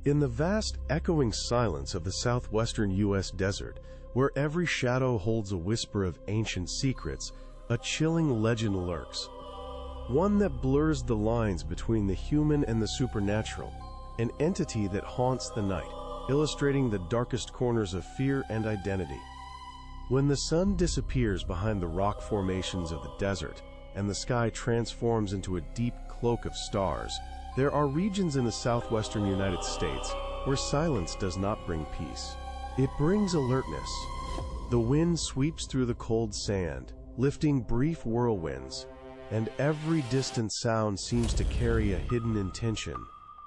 In the vast, echoing silence of the southwestern U.S. desert, where every shadow holds a whisper of ancient secrets, a chilling legend lurks. One that blurs the lines between the human and the supernatural, an entity that haunts the night, illustrating the darkest corners of fear and identity. When the sun disappears behind the rock formations of the desert, and the sky transforms into a deep cloak of stars, there are regions in the southwestern United States where silence does not bring peace. It brings alertness. The wind sweeps through the cold sand, lifting brief whirlwinds, and every distant sound seems to carry a hidden intention.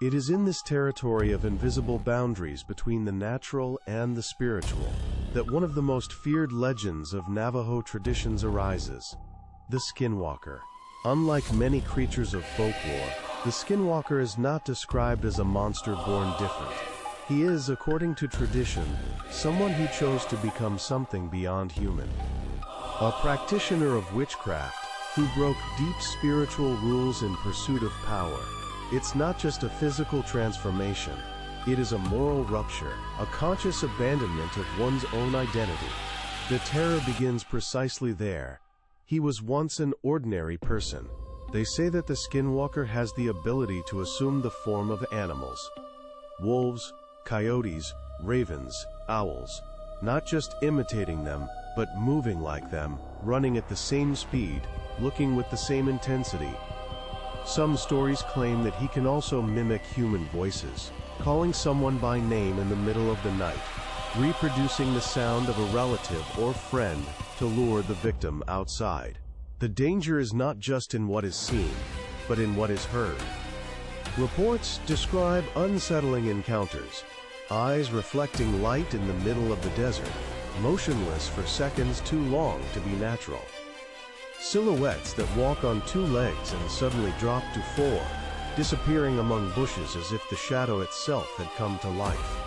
It is in this territory of invisible boundaries between the natural and the spiritual that one of the most feared legends of Navajo traditions arises: the Skinwalker. Unlike many creatures of folklore, the Skinwalker is not described as a monster born different. He is, according to tradition, someone who chose to become something beyond human. A practitioner of witchcraft who broke deep spiritual rules in pursuit of power. It's not just a physical transformation. It is a moral rupture, a conscious abandonment of one's own identity. The terror begins precisely there. He was once an ordinary person. They say that the Skinwalker has the ability to assume the form of animals. Wolves, coyotes, ravens, owls. Not just imitating them, but moving like them, running at the same speed, looking with the same intensity. Some stories claim that he can also mimic human voices, calling someone by name in the middle of the night, reproducing the sound of a relative or friend to lure the victim outside. The danger is not just in what is seen, but in what is heard. Reports describe unsettling encounters, eyes reflecting light in the middle of the desert, motionless for seconds too long to be natural. Silhouettes that walk on two legs and suddenly drop to four, disappearing among bushes as if the shadow itself had come to life.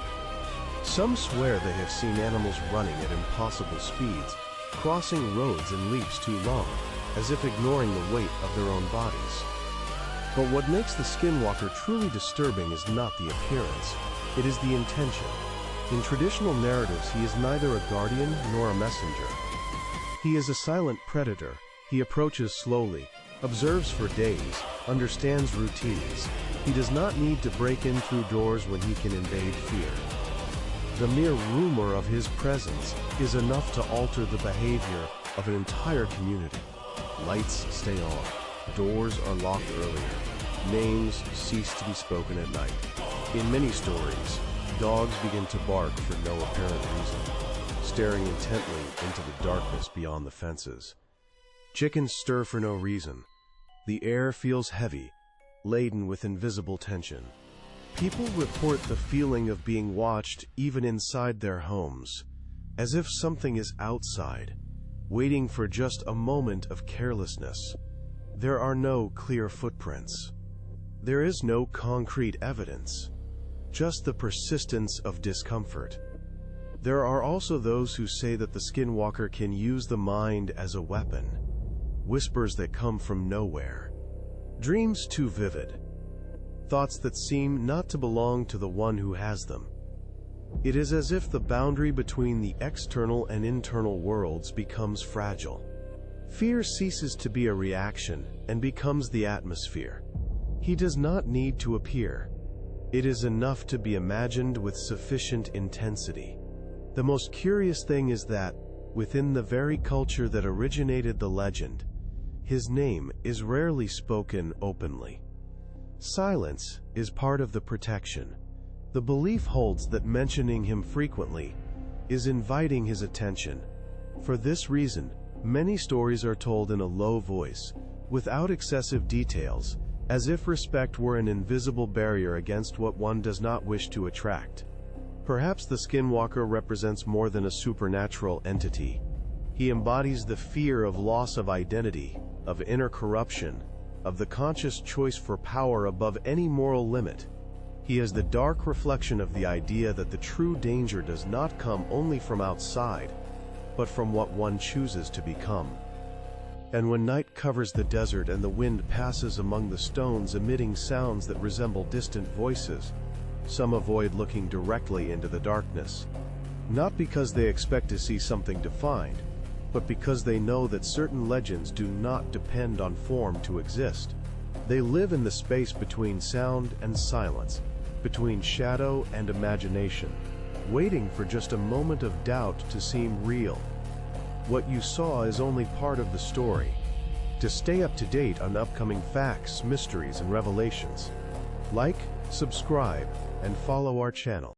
Some swear they have seen animals running at impossible speeds, crossing roads in leaps too long, as if ignoring the weight of their own bodies. But what makes the Skinwalker truly disturbing is not the appearance, it is the intention. In traditional narratives, he is neither a guardian nor a messenger. He is a silent predator. He approaches slowly, observes for days, understands routines. He does not need to break in through doors when he can invade fear. The mere rumor of his presence is enough to alter the behavior of an entire community. Lights stay on, doors are locked earlier, names cease to be spoken at night. In many stories, dogs begin to bark for no apparent reason, staring intently into the darkness beyond the fences. Chickens stir for no reason. The air feels heavy, laden with invisible tension. People report the feeling of being watched even inside their homes, as if something is outside, waiting for just a moment of carelessness. There are no clear footprints. There is no concrete evidence, just the persistence of discomfort. There are also those who say that the Skinwalker can use the mind as a weapon, whispers that come from nowhere, dreams too vivid, thoughts that seem not to belong to the one who has them. It is as if the boundary between the external and internal worlds becomes fragile. Fear ceases to be a reaction and becomes the atmosphere. He does not need to appear. It is enough to be imagined with sufficient intensity. The most curious thing is that, within the very culture that originated the legend, his name is rarely spoken openly. Silence is part of the protection. The belief holds that mentioning him frequently is inviting his attention. For this reason, many stories are told in a low voice, without excessive details, as if respect were an invisible barrier against what one does not wish to attract. Perhaps the Skinwalker represents more than a supernatural entity. He embodies the fear of loss of identity, of inner corruption, of the conscious choice for power above any moral limit. He is the dark reflection of the idea that the true danger does not come only from outside, but from what one chooses to become. And when night covers the desert and the wind passes among the stones emitting sounds that resemble distant voices, Some avoid looking directly into the darkness. Not because they expect to see something defined, but because they know that certain legends do not depend on form to exist. They live in the space between sound and silence, between shadow and imagination, waiting for just a moment of doubt to seem real. What you saw is only part of the story. To stay up to date on upcoming facts, mysteries, and revelations, like, subscribe, and follow our channel.